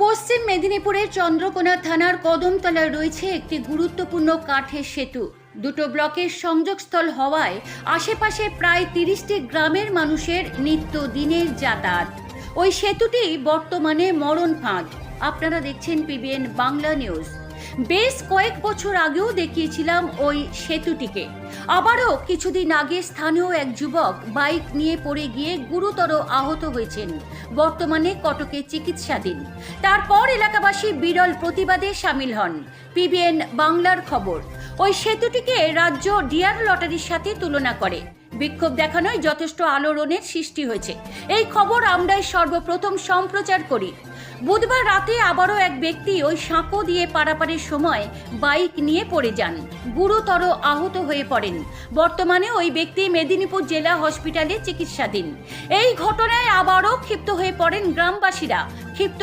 পশ্চিম মেদিনীপুরের চন্দ্রকোনা থানার কদমতলায় রয়েছে একটি গুরুত্বপূর্ণ কাঠের সেতু। দুটো ব্লকের সংযোগস্থল হওয়ায় আশেপাশে প্রায় 30টি গ্রামের মানুষের নিত্যদিনের যাতায়াত। ওই সেতুটি বর্তমানে মরণ ফাঁদ। আপনারা দেখছেন পিবিএন বাংলা নিউজ। বেশ কয়েক বছর আগেও দেখিয়েছিলাম ওই সেতুটিকে। আবারও কিছুদিন আগে স্থানীয় এক যুবক বাইক নিয়ে পড়ে গিয়ে গুরুতর আহত হয়েছেন। বর্তমানে কটকে চিকিৎসাধীন। তারপর এলাকাবাসী বিরল প্রতিবাদে সামিল হন। পিবিএন বাংলার খবর, ওই সেতুটিকে রাজ্য ডিয়ার লটারির সাথে তুলনা করে বিক্ষোভ দেখানোয় যথেষ্ট আলোড়নের সৃষ্টি হয়েছে। এই খবর আমরাই সর্বপ্রথম সম্প্রচার করি। বুধবার রাতে আবারও এক ব্যক্তি ওই সাঁকো দিয়ে পারাপারের সময় বাইক নিয়ে পড়ে যান, গুরুতর আহত হয়ে পড়েন। বর্তমানে ওই ব্যক্তি মেদিনীপুর জেলা হসপিটালে চিকিৎসাধীন। এই ঘটনায় আবারও ক্ষিপ্ত হয়ে পড়েন গ্রামবাসীরা। ক্ষিপ্ত